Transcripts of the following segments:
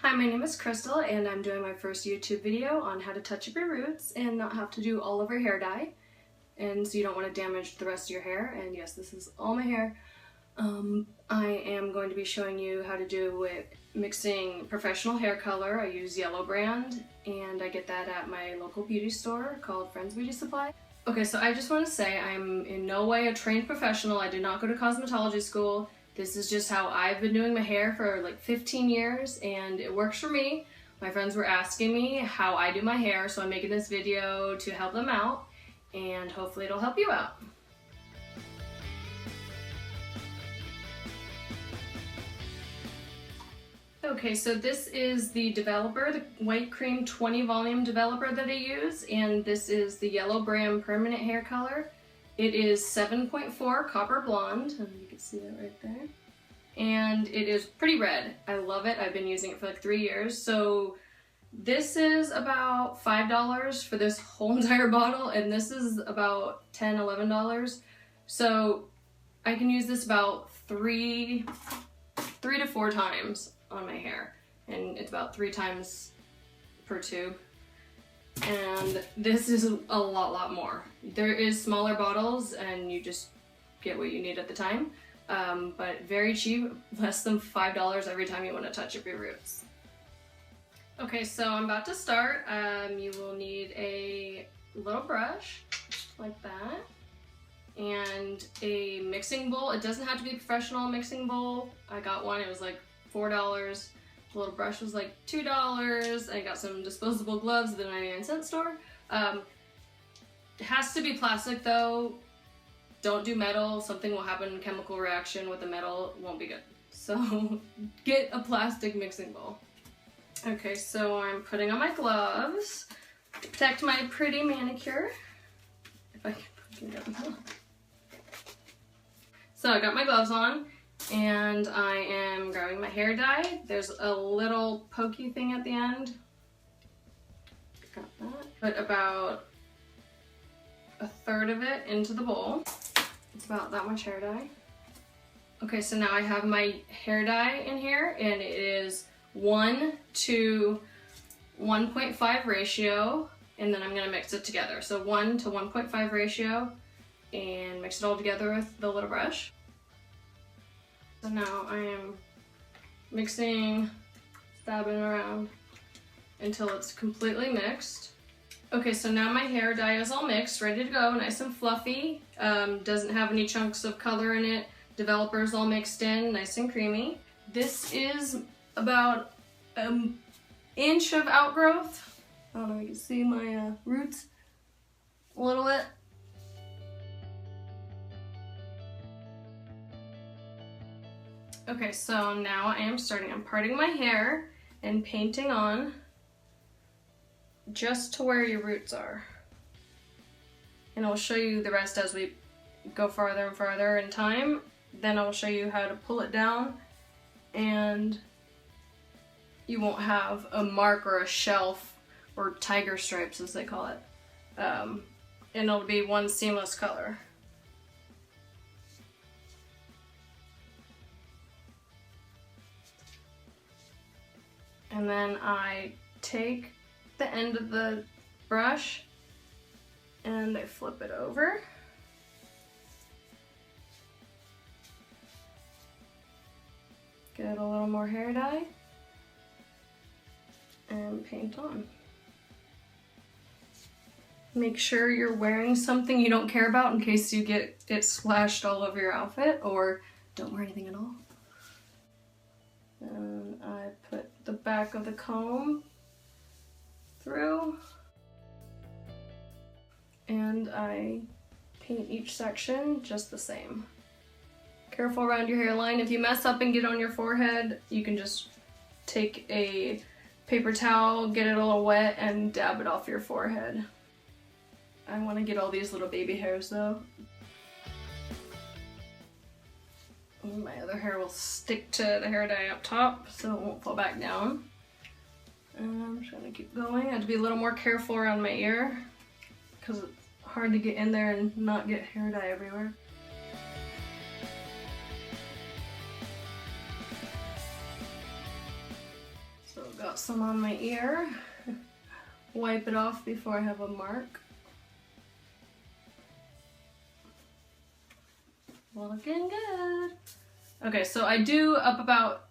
Hi, my name is Crystal and I'm doing my first YouTube video on how to touch up your roots and not have to do all over hair dye, and so you don't want to damage the rest of your hair. And yes, this is all my hair. I am going to be showing you how to do it mixing professional hair color. I use Yellow brand and I get that at my local beauty store called Friends Beauty Supply. Okay, so I just want to say I'm in no way a trained professional. I did not go to cosmetology school. This is just how I've been doing my hair for like 15 years and it works for me. My friends were asking me how I do my hair, so I'm making this video to help them out and hopefully it'll help you out. Okay, so this is the developer, the white cream 20 volume developer that I use, and this is the Yellow brand permanent hair color. It is 7.4 copper blonde, and you can see that right there. And it is pretty red. I love it. I've been using it for like 3 years. So this is about $5 for this whole entire bottle, and this is about $10, $11. So I can use this about three to four times on my hair, and it's about 3 times per tube. And this is a lot more. There is smaller bottles and you just get what you need at the time, but very cheap, less than $5 every time you want to touch up your roots. Okay, so I'm about to start. You will need a little brush like that and a mixing bowl. It doesn't have to be a professional mixing bowl. I got one, it was like $4. The little brush was like $2. I got some disposable gloves at the 99-cent store. It has to be plastic though. Don't do metal. Something will happen, chemical reaction with the metal, it won't be good. So get a plastic mixing bowl. Okay, so I'm putting on my gloves to protect my pretty manicure. If I can put it down. So I got my gloves on. And I am grabbing my hair dye. There's a little pokey thing at the end. Got that. Put about a third of it into the bowl. It's about that much hair dye. Okay, so now I have my hair dye in here, and it is 1 to 1.5 ratio, and then I'm gonna mix it together. So 1 to 1.5 ratio, and mix it all together with the little brush. So now I am mixing, stabbing around until it's completely mixed. Okay, so now my hair dye is all mixed, ready to go, nice and fluffy. Doesn't have any chunks of color in it. Developer's all mixed in, nice and creamy. This is about an inch of outgrowth. I don't know if you can see my roots a little bit. Okay, so now I am starting, I'm parting my hair and painting on just to where your roots are. And I'll show you the rest as we go farther and farther in time. Then I'll show you how to pull it down and you won't have a mark or a shelf or tiger stripes as they call it. And it'll be one seamless color. And then I take the end of the brush and I flip it over. Get a little more hair dye and paint on. Make sure you're wearing something you don't care about in case you get it splashed all over your outfit, or don't wear anything at all. And I put the back of the comb through and I paint each section just the same. Careful around your hairline. If you mess up and get on your forehead, you can just take a paper towel, get it a little wet, and dab it off your forehead. I want to get all these little baby hairs though. My other hair will stick to the hair dye up top so it won't fall back down. And I'm just gonna keep going. I have to be a little more careful around my ear because it's hard to get in there and not get hair dye everywhere. So got some on my ear. Wipe it off before I have a mark. Looking good. Okay, so I do up about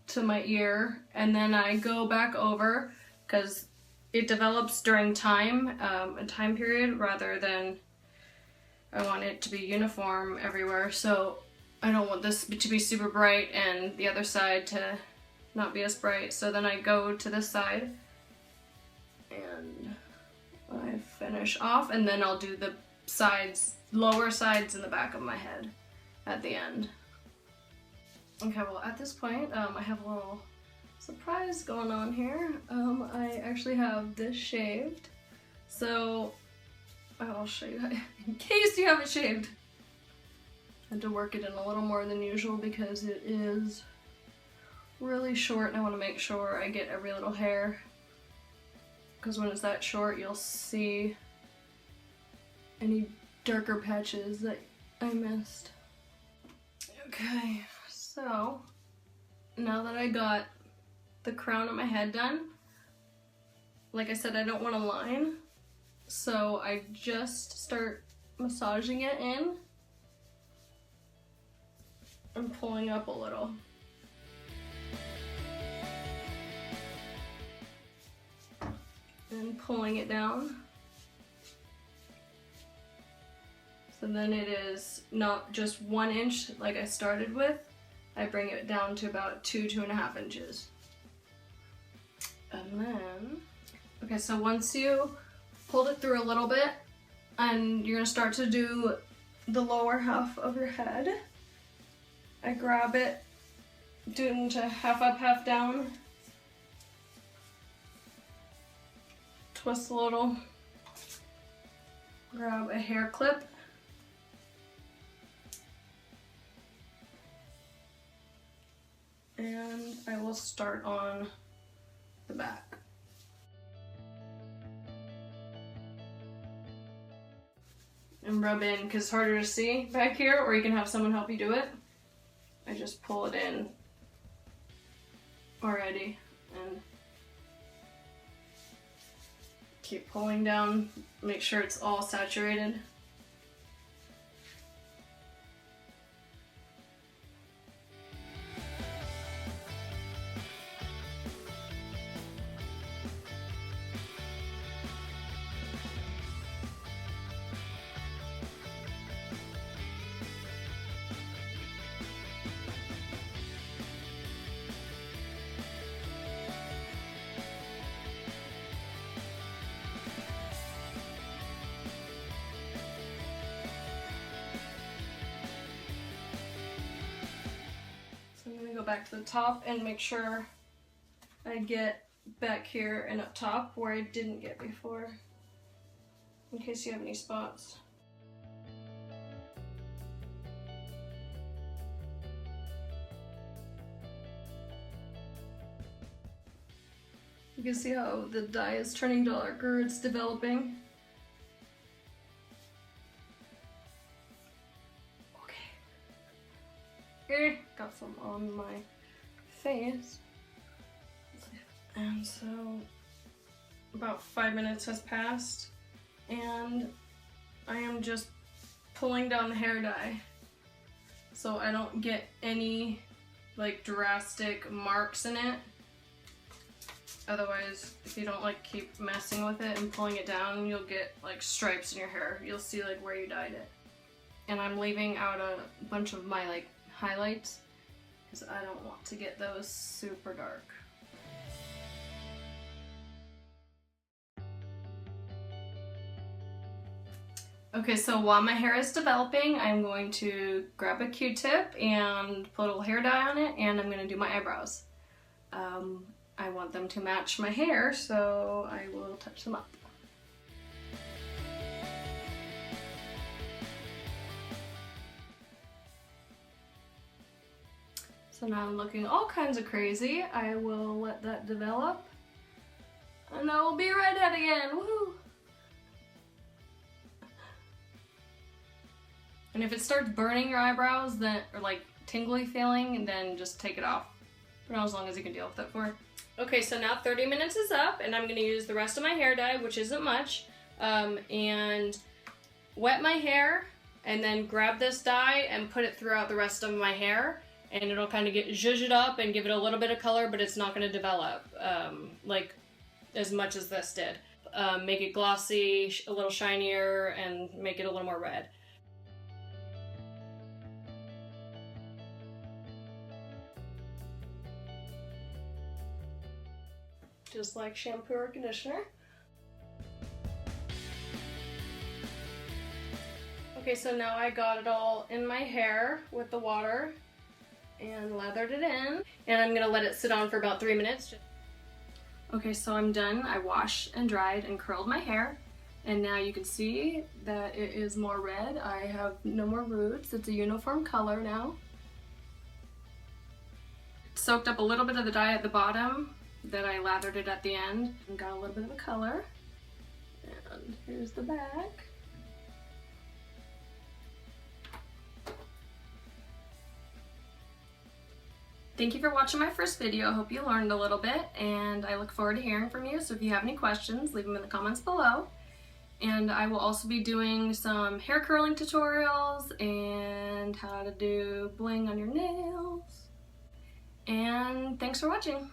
to my ear, and then I go back over because it develops during a time period, rather than I want it to be uniform everywhere. So I don't want this to be super bright and the other side to not be as bright. So then I go to this side and I finish off, and then I'll do the sides, lower sides in the back of my head at the end. Okay, well at this point I have a little surprise going on here. I actually have this shaved, so I'll show you in case you haven't shaved. I had to work it in a little more than usual because it is really short and I want to make sure I get every little hair, because when it's that short you'll see any darker patches that I missed. Okay, so now that I got the crown of my head done, like I said, I don't want a line, so I just start massaging it in and pulling up a little. And pulling it down. So then it is not just 1 inch like I started with. I bring it down to about 2.5 inches. And then, okay, so once you pulled it through a little bit, and you're gonna start to do the lower half of your head, I grab it, do it into half up, half down, twist a little, grab a hair clip, and I will start on the back. And rub in, because it's harder to see back here, or you can have someone help you do it. I just pull it in already and keep pulling down, make sure it's all saturated. Back to the top and make sure I get back here and up top where I didn't get before, in case you have any spots. You can see how the dye is turning darker, it's developing. Got some on my face, and so about 5 minutes has passed and I am just pulling down the hair dye so I don't get any like drastic marks in it. Otherwise, if you don't like keep messing with it and pulling it down, you'll get like stripes in your hair. You'll see like where you dyed it. And I'm leaving out a bunch of my like highlights because I don't want to get those super dark. Okay, so while my hair is developing, I'm going to grab a Q-tip and put a little hair dye on it, and I'm going to do my eyebrows. I want them to match my hair, so I will touch them up. So now I'm looking all kinds of crazy. I will let that develop, and I will be redhead again. Woohoo! And if it starts burning your eyebrows, then, or like tingly feeling, then just take it off. For as long as you can deal with it for. Okay, so now 30 minutes is up, and I'm going to use the rest of my hair dye, which isn't much, and wet my hair, and then grab this dye and put it throughout the rest of my hair, and it'll kind of get zhuzhed up and give it a little bit of color, but it's not going to develop like as much as this did. Make it glossy, a little shinier, and make it a little more red. Just like shampoo or conditioner. Okay, so now I got it all in my hair with the water and lathered it in, and I'm gonna let it sit on for about 3 minutes. Okay, so I'm done. I washed and dried and curled my hair, and now you can see that it is more red. I have no more roots. It's a uniform color now. Soaked up a little bit of the dye at the bottom, that I lathered it at the end and got a little bit of a color. And here's the back. Thank you for watching my first video. I hope you learned a little bit, and I look forward to hearing from you. So if you have any questions, leave them in the comments below. And I will also be doing some hair curling tutorials and how to do bling on your nails. And thanks for watching.